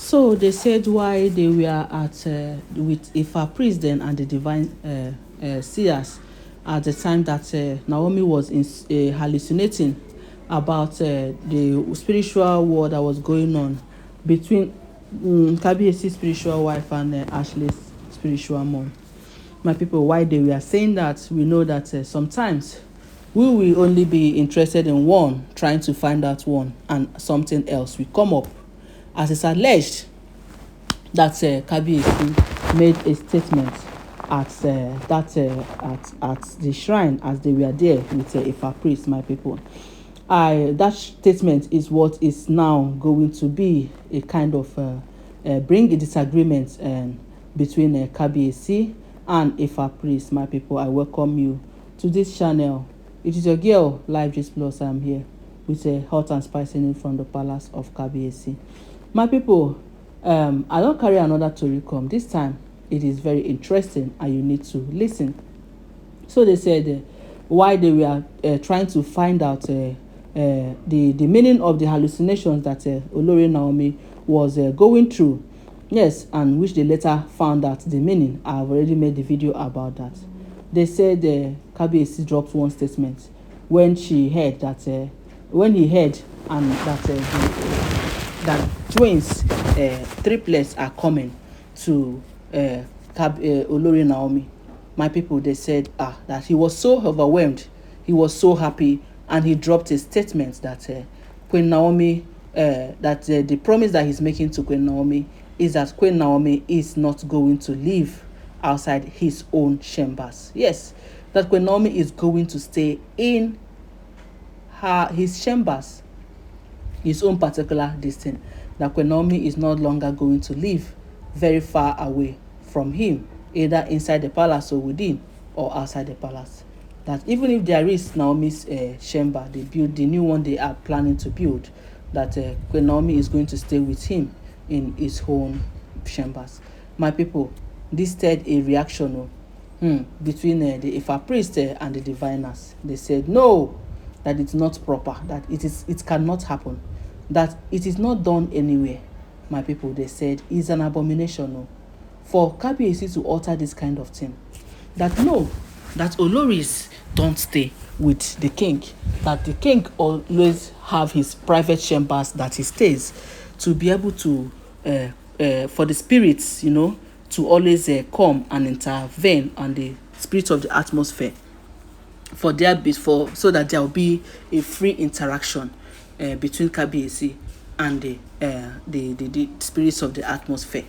So they said why they were at with Ifa priest then and the divine seers at the time that Naomi was hallucinating about the spiritual war that was going on between Kabiesi's spiritual wife and Ashley's spiritual mom. My people, why they were saying that, we know that sometimes we will only be interested in one, trying to find out one, and something else will come up. As it's alleged that Kabiesi made a statement at the shrine as they were there with Ifa priest, my people. That statement is what is now going to be a kind of bring a disagreement between Kabiesi and Ifa priest, my people. I welcome you to this channel. It is your girl, Live Gist Plus. I'm here with a hot and spicy news from the palace of Kabiesi. My people, I don't carry another story come. This time, it is very interesting and you need to listen. So they said why they were trying to find out the meaning of the hallucinations that Olori Naomi was going through. Yes, and which they later found out the meaning. I've already made the video about that. They said Kabiesi dropped one statement when she heard that when he heard and that twins, triplets are coming to Olori Naomi. My people, they said that he was so overwhelmed, he was so happy, and he dropped a statement that Queen Naomi, that the promise that he's making to Queen Naomi is that Queen Naomi is not going to live outside his own chambers. Yes, that Queen Naomi is going to stay in his chambers, his own particular distance. That Queen Naomi is no longer going to live very far away from him, either inside the palace or within or outside the palace. That even if there is Naomi's chamber, they build the new one they are planning to build, that Queen Naomi is going to stay with him in his own chambers. My people, this stirred a reaction between the Ifa priest and the diviners. They said no, that it's not proper, that it cannot happen, that it is not done anywhere. My people, they said it's an abomination for Kabiesi to utter this kind of thing. That no, that Oloris don't stay with the king, that the king always have his private chambers that he stays, to be able to for the spirits, to always come and intervene on the spirit of the atmosphere, so that there will be a free interaction between Kabiesi and the spirits of the atmosphere.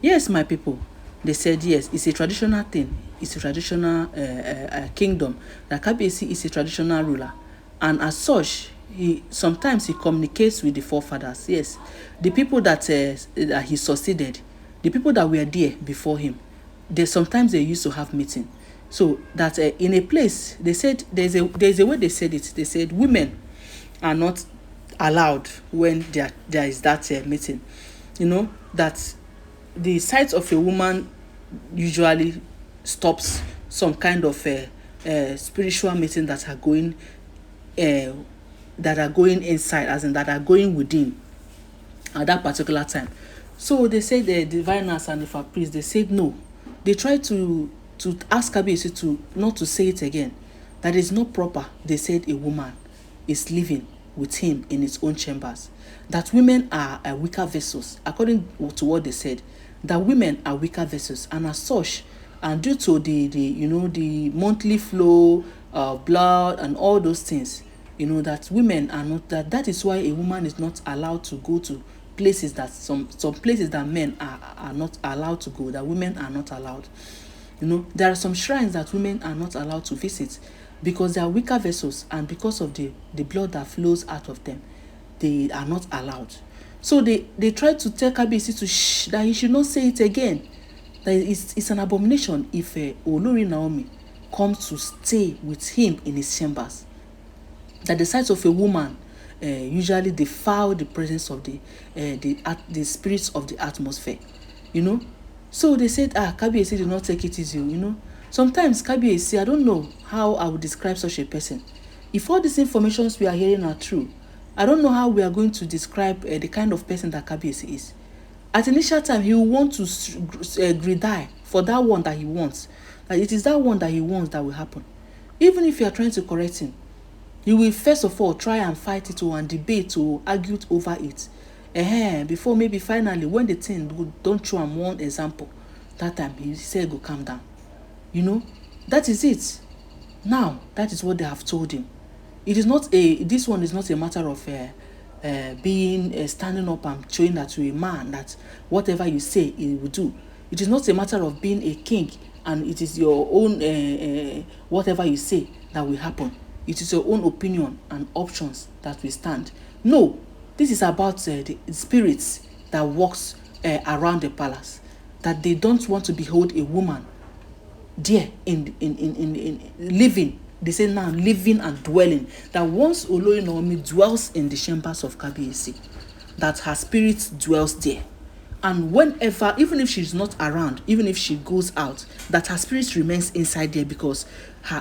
Yes, my people, they said yes, it's a traditional thing, it's a traditional kingdom, that Kabiesi is a traditional ruler, and as such, sometimes he communicates with the forefathers. Yes, the people that he succeeded, the people that were there before him, sometimes they used to have meeting. So that in a place, they said there's a way they said it. They said women are not allowed when there is that meeting. That the sight of a woman usually stops some kind of spiritual meeting that are going inside, as in that are going within at that particular time. So they said the diviners and the Ifa priests, they said no. They tried to ask Kabiesi to not to say it again, that is not proper. They said a woman is living with him in his own chambers, that women are weaker vessels, according to what they said, that women are weaker vessels, and as such, and due to the monthly flow of blood and all those things, that women are not, that is why a woman is not allowed to go to places, that some places that men are not allowed to go, that women are not allowed. There are some shrines that women are not allowed to visit because they are weaker vessels, and because of the blood that flows out of them, they are not allowed. So they tried to tell Kabiesi that he should not say it again, that it's an abomination if Olori Naomi comes to stay with him in his chambers, that the sight of a woman usually defile the presence of the spirits of the atmosphere. So they said Kabiesi did not take it easy. Sometimes Kabiesi, I don't know how I would describe such a person. If all these informations we are hearing are true, I don't know how we are going to describe the kind of person that Kabiesi is. At initial time, he will want to die for that one that he wants. That it is that one that he wants that will happen. Even if you are trying to correct him, he will first of all try and fight it and debate or argue over it. Before maybe finally, when the thing don't show him one example, that time he said go calm down. That is it. Now, that is what they have told him. This one is not a matter of being standing up and showing that to a man that whatever you say he will do. It is not a matter of being a king and it is your own whatever you say that will happen. It is your own opinion and options that will stand. No, this is about the spirits that walks around the palace, that they don't want to behold a woman there in living. They say now living and dwelling. That once Olori Naomi dwells in the chambers of Kabiyesi, that her spirit dwells there. And whenever, even if she's not around, even if she goes out, that her spirit remains inside there because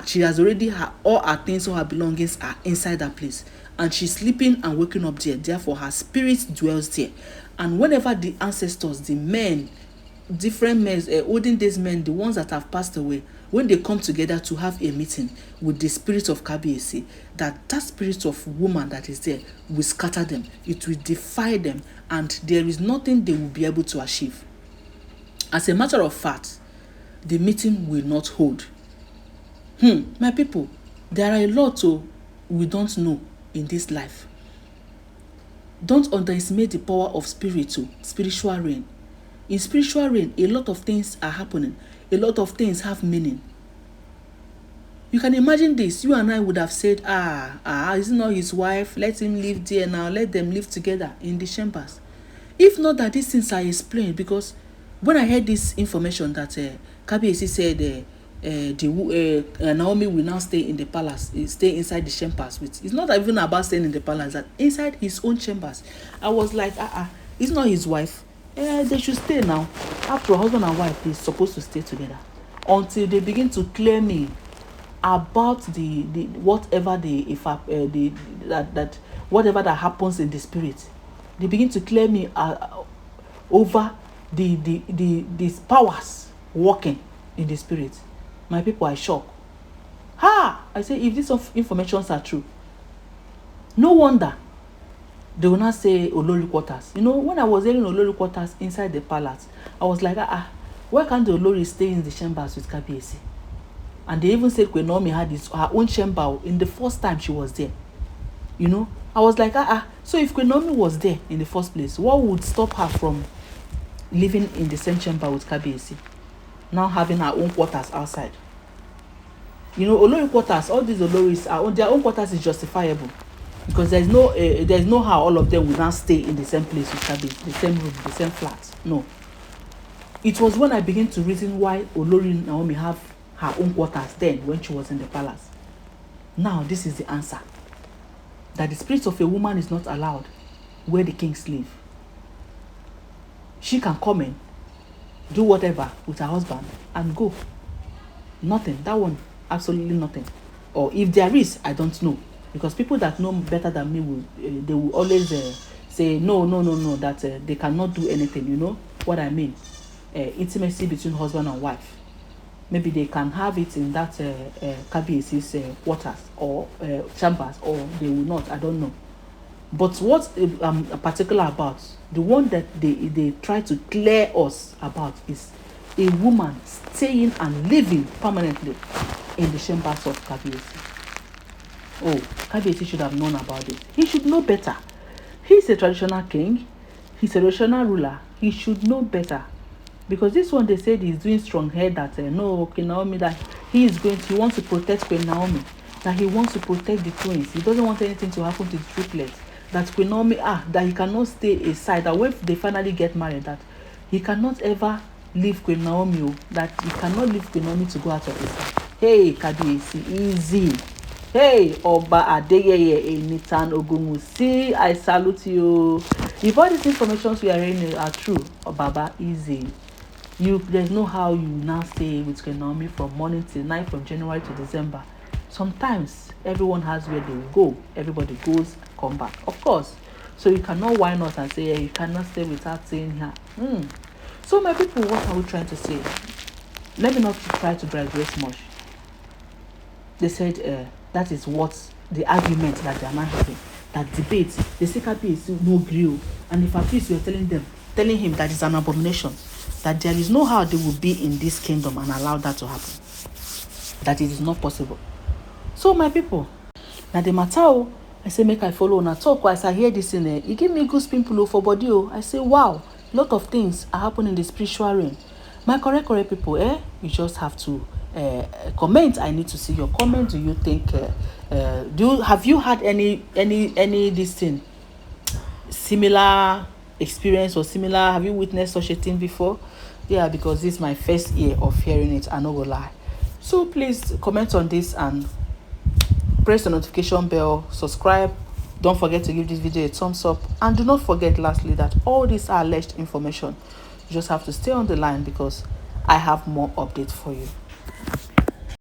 she has already all her things, all her belongings are inside that place. And she's sleeping and waking up there. Therefore, her spirit dwells there. And whenever the ancestors, the men, different men, olden days men, the ones that have passed away, when they come together to have a meeting with the spirit of Kabiyesi, that spirit of woman that is there will scatter them. It will defy them, and there is nothing they will be able to achieve. As a matter of fact, the meeting will not hold. My people, there are a lot we don't know in this life. Don't underestimate the power of spiritual rain. In spiritual rain, a lot of things are happening. A lot of things have meaning. You can imagine this. You and I would have said, is it not his wife? Let him live there now. Let them live together in the chambers. If not that these things are explained, because when I heard this information that Kabiyesi said Naomi will now stay in the palace, stay inside the chambers it's not even about staying in the palace, that inside his own chambers. I was like, it's not his wife. They should stay now. After husband and wife, they're supposed to stay together until they begin to clear me about the whatever whatever that happens in the spirit. They begin to clear me over these powers working in the spirit. My people are shocked. I say, if these informations are true, no wonder they will not say Olori quarters. When I was hearing Olori quarters inside the palace, I was like, why can't the Olori stay in the chambers with Kabiyesi? And they even said Queen Naomi had her own chamber in the first time she was there. I was like, so if Queen Naomi was there in the first place, what would stop her from living in the same chamber with Kabiyesi? Now having her own quarters outside. Olori quarters, all these Oloris, their own quarters is justifiable. Because there's no how all of them will now stay in the same place with Kabiyesi, the same room, the same flat. No. It was when I began to reason why Olori Naomi have her own quarters then when she was in the palace. Now this is the answer. That the spirit of a woman is not allowed where the kings live. She can come in, do whatever with her husband and go. Nothing. That one, absolutely nothing. Or if there is, I don't know. Because people that know better than me they will always say no, that they cannot do anything. You know what I mean? Intimacy between husband and wife. Maybe they can have it in that Kabiyesi's quarters or chambers, or they will not. I don't know. But what I'm particular about, the one that they try to clear us about, is a woman staying and living permanently in the chambers of Kabiyesi. Oh, Kabiyesi should have known about it. He should know better. He's a traditional king. He's a traditional ruler. He should know better. Because this one, they said he's doing strong head that no, Queen Naomi, that he wants to protect Queen Naomi, that he wants to protect the twins. He doesn't want anything to happen to the triplets. That Queen Naomi, that he cannot stay aside. That when they finally get married, that he cannot ever leave Queen Naomi. That he cannot leave Queen Naomi to go out of his side. Hey, Kabiyesi, easy. Hey, Oba Adeyeye Enitan Ogunwusi, I salute you. If all these informations we are hearing are true, Baba, easy. There's no how you now stay with Queen Naomi from morning till night, from January to December. Sometimes everyone has where they will go. Everybody goes, come back. Of course, So you cannot whine us and say, you cannot stay without seeing her. So my people, what are we trying to say? Let me not try to digress much. They said that is what the argument that they are now having. That debate, the CKP is no grill. And if at least you are telling him that it's an abomination, that there is no how they will be in this kingdom and allow that to happen. That it is not possible. So my people, now the matter, I say make I follow on a talk. As I hear this in there, it give me good pimple for body. I say, wow, a lot of things are happening in the spiritual realm. My correct people, you just have to comment. I need to see your comment. Do you think have you had any this thing similar experience or similar? Have you witnessed such a thing before? Yeah, because this is my first year of hearing it. I no go lie. So please comment on this and press the notification bell, subscribe. Don't forget to give this video a thumbs up, and do not forget lastly that all these are alleged information. You just have to stay on the line because I have more updates for you.